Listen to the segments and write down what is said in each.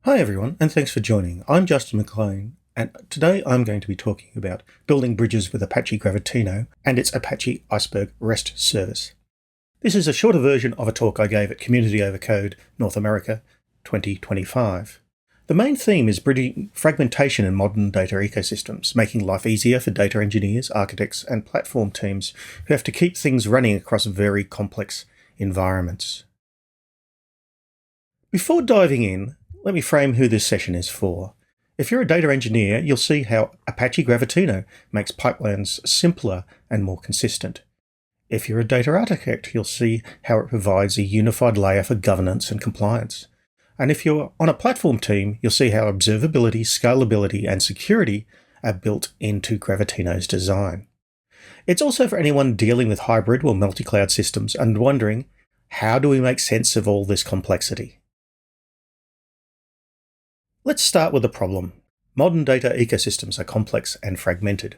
Hi everyone, and thanks for joining. I'm Justin McLean, and today I'm going to be talking about building bridges with Apache Gravitino and its Apache Iceberg REST service. This is a shorter version of a talk I gave at Community Over Code North America 2025. The main theme is bridging fragmentation in modern data ecosystems, making life easier for data engineers, architects, and platform teams who have to keep things running across very complex environments. Before diving in, let me frame who this session is for. If you're a data engineer, you'll see how Apache Gravitino makes pipelines simpler and more consistent. If you're a data architect, you'll see how it provides a unified layer for governance and compliance. And if you're on a platform team, you'll see how observability, scalability, and security are built into Gravitino's design. It's also for anyone dealing with hybrid or multi-cloud systems and wondering, how do we make sense of all this complexity? Let's start with the problem. Modern data ecosystems are complex and fragmented.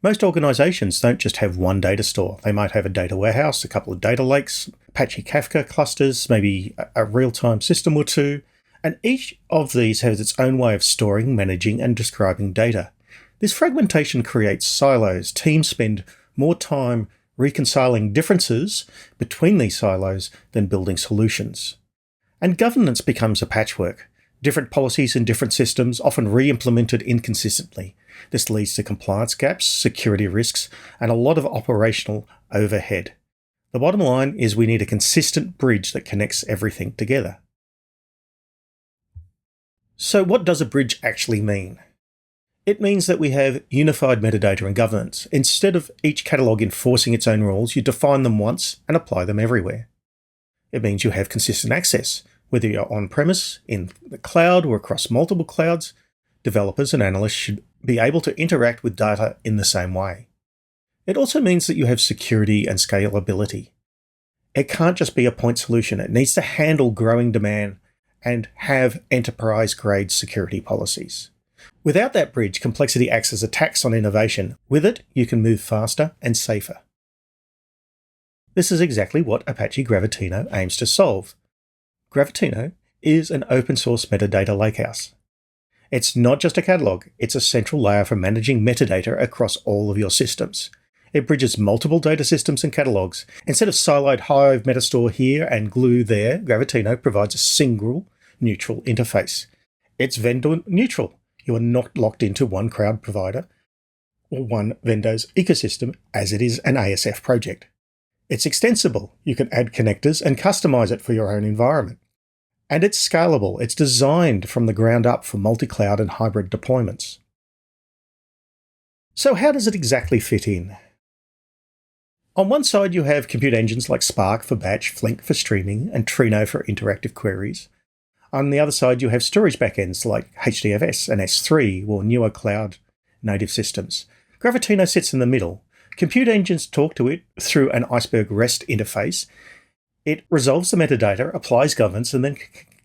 Most organizations don't just have one data store. They might have a data warehouse, a couple of data lakes, Apache Kafka clusters, maybe a real-time system or two, and each of these has its own way of storing, managing, and describing data. This fragmentation creates silos. Teams spend more time reconciling differences between these silos than building solutions. And governance becomes a patchwork. Different policies in different systems, often re-implemented inconsistently. This leads to compliance gaps, security risks, and a lot of operational overhead. The bottom line is we need a consistent bridge that connects everything together. So what does a bridge actually mean? It means that we have unified metadata and governance. Instead of each catalog enforcing its own rules, you define them once and apply them everywhere. It means you have consistent access. Whether you're on-premise, in the cloud, or across multiple clouds, developers and analysts should be able to interact with data in the same way. It also means that you have security and scalability. It can't just be a point solution. It needs to handle growing demand and have enterprise-grade security policies. Without that bridge, complexity acts as a tax on innovation. With it, you can move faster and safer. This is exactly what Apache Gravitino aims to solve. Gravitino is an open-source metadata lakehouse. It's not just a catalog, it's a central layer for managing metadata across all of your systems. It bridges multiple data systems and catalogs. Instead of siloed Hive metastore here and glue there, Gravitino provides a single, neutral interface. It's vendor neutral. You are not locked into one cloud provider or one vendor's ecosystem as it is an ASF project. It's extensible. You can add connectors and customize it for your own environment. And it's scalable. It's designed from the ground up for multi-cloud and hybrid deployments. So how does it exactly fit in? On one side, you have compute engines like Spark for batch, Flink for streaming, and Trino for interactive queries. On the other side, you have storage backends like HDFS and S3 or newer cloud native systems. Gravitino sits in the middle. Compute engines talk to it through an Iceberg REST interface. It resolves the metadata, applies governance, and then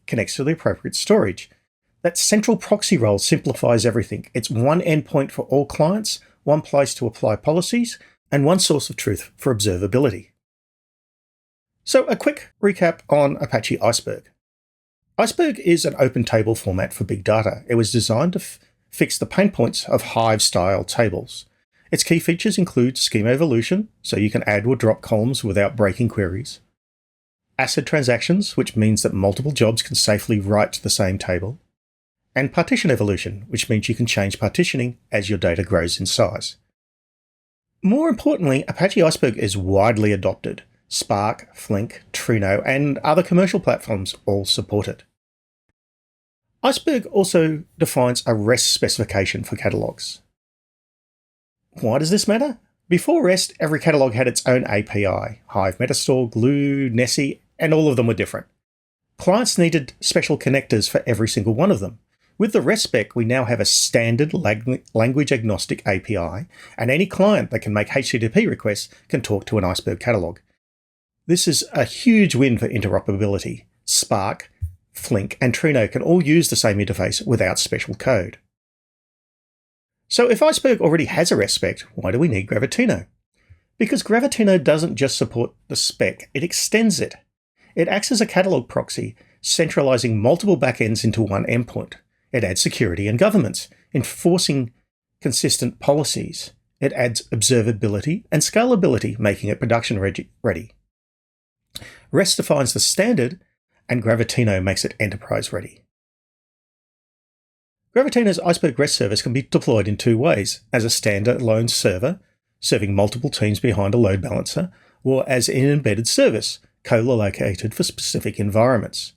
connects to the appropriate storage. That central proxy role simplifies everything. It's one endpoint for all clients, one place to apply policies, and one source of truth for observability. So a quick recap on Apache Iceberg. Iceberg is an open table format for big data. It was designed to fix the pain points of Hive-style tables. Its key features include schema evolution, so you can add or drop columns without breaking queries. ACID transactions, which means that multiple jobs can safely write to the same table. And partition evolution, which means you can change partitioning as your data grows in size. More importantly, Apache Iceberg is widely adopted. Spark, Flink, Trino, and other commercial platforms all support it. Iceberg also defines a REST specification for catalogs. Why does this matter? Before REST, every catalog had its own API. Hive metastore, Glue, Nessie, and all of them were different. Clients needed special connectors for every single one of them. With the REST spec, we now have a standard language-agnostic API, and any client that can make HTTP requests can talk to an Iceberg catalog. This is a huge win for interoperability. Spark, Flink, and Trino can all use the same interface without special code. So if Iceberg already has a REST spec, why do we need Gravitino? Because Gravitino doesn't just support the spec, it extends it. It acts as a catalog proxy centralizing multiple backends into one endpoint. It adds security and governance, enforcing consistent policies. It adds observability and scalability, making it production ready. REST defines the standard, and Gravitino makes it enterprise ready. Gravitino's Iceberg REST service can be deployed in two ways: as a standalone server, serving multiple teams behind a load balancer, or as an embedded service, co-located for specific environments.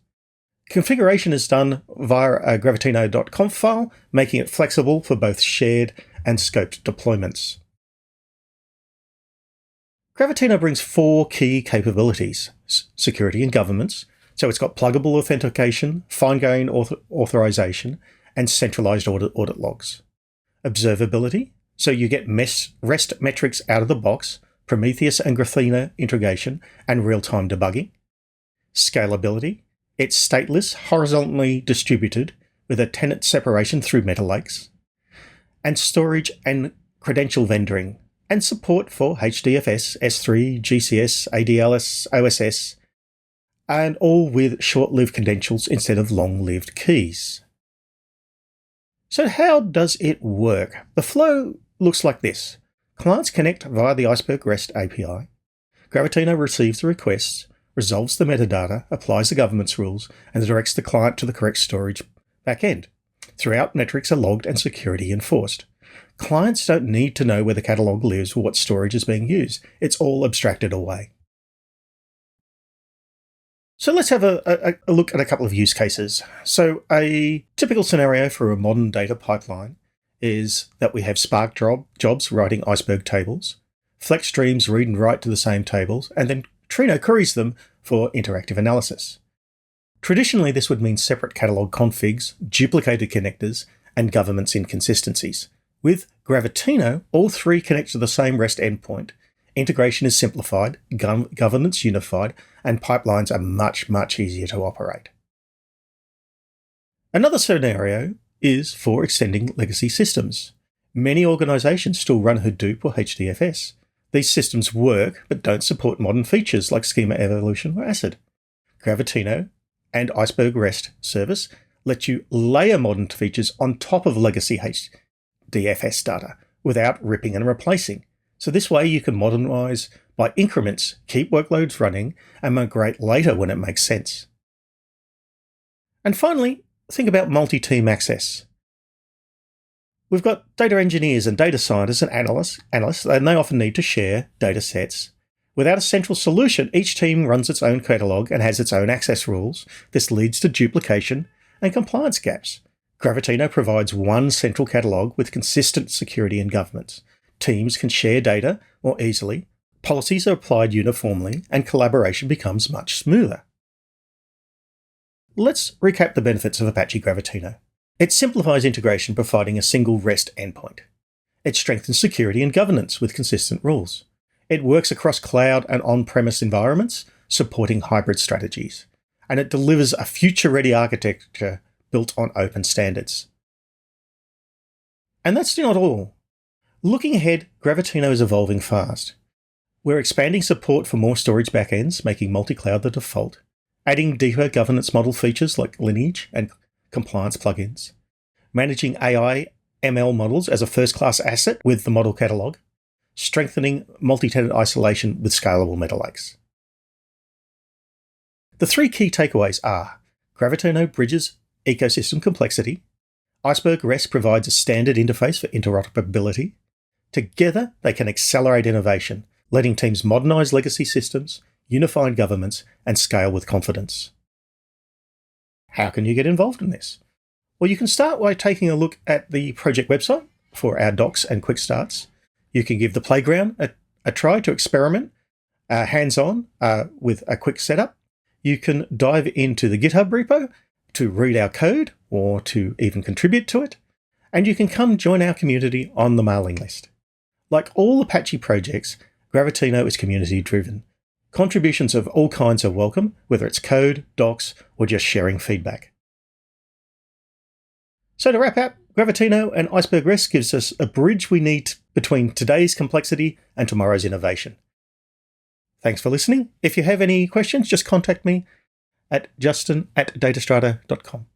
Configuration is done via a gravitino.conf file, making it flexible for both shared and scoped deployments. Gravitino brings four key capabilities: security and governance, so it's got pluggable authentication, fine-grained authorization, and centralized audit logs. Observability, so you get REST metrics out of the box, Prometheus and Gravitino integration, and real-time debugging. Scalability, it's stateless, horizontally distributed, with a tenant separation through metalakes. And storage and credential vendoring, and support for HDFS, S3, GCS, ADLS, OSS, and all with short-lived credentials instead of long-lived keys. So how does it work? The flow looks like this. Clients connect via the Iceberg REST API. Gravitino receives the requests, resolves the metadata, applies the governance rules, and directs the client to the correct storage backend. Throughout, metrics are logged and security enforced. Clients don't need to know where the catalog lives or what storage is being used. It's all abstracted away. So let's have a look at a couple of use cases. So a typical scenario for a modern data pipeline is that we have Spark jobs writing Iceberg tables, Flex streams read and write to the same tables, and then Trino queries them for interactive analysis. Traditionally, this would mean separate catalog configs, duplicated connectors, and governance inconsistencies. With Gravitino, all three connect to the same REST endpoint. Integration is simplified, governance unified, and pipelines are much, much easier to operate. Another scenario is for extending legacy systems. Many organizations still run Hadoop or HDFS. These systems work, but don't support modern features like schema evolution or ACID. Gravitino and Iceberg REST service let you layer modern features on top of legacy HDFS data without ripping and replacing. So this way you can modernize by increments, keep workloads running, and migrate later when it makes sense. And finally, think about multi-team access. We've got data engineers and data scientists and analysts, and they often need to share data sets. Without a central solution, each team runs its own catalog and has its own access rules. This leads to duplication and compliance gaps. Gravitino provides one central catalog with consistent security and governance. Teams can share data more easily, policies are applied uniformly, and collaboration becomes much smoother. Let's recap the benefits of Apache Gravitino. It simplifies integration, providing a single REST endpoint. It strengthens security and governance with consistent rules. It works across cloud and on-premise environments, supporting hybrid strategies. And it delivers a future-ready architecture built on open standards. And that's not all. Looking ahead, Gravitino is evolving fast. We're expanding support for more storage backends, making multi-cloud the default, adding deeper governance model features like lineage and compliance plugins, managing AI ML models as a first-class asset with the model catalog, strengthening multi-tenant isolation with scalable metalakes. The three key takeaways are: Gravitino bridges ecosystem complexity, Iceberg REST provides a standard interface for interoperability. Together, they can accelerate innovation, letting teams modernize legacy systems, unify governments, and scale with confidence. How can you get involved in this? Well, you can start by taking a look at the project website for our docs and quick starts. You can give the playground a try to experiment hands-on with a quick setup. You can dive into the GitHub repo to read our code or to even contribute to it. And you can come join our community on the mailing list. Like all Apache projects, Gravitino is community-driven. Contributions of all kinds are welcome, whether it's code, docs, or just sharing feedback. So to wrap up, Gravitino and Iceberg REST gives us a bridge we need between today's complexity and tomorrow's innovation. Thanks for listening. If you have any questions, just contact me. at justin@datastrata.com.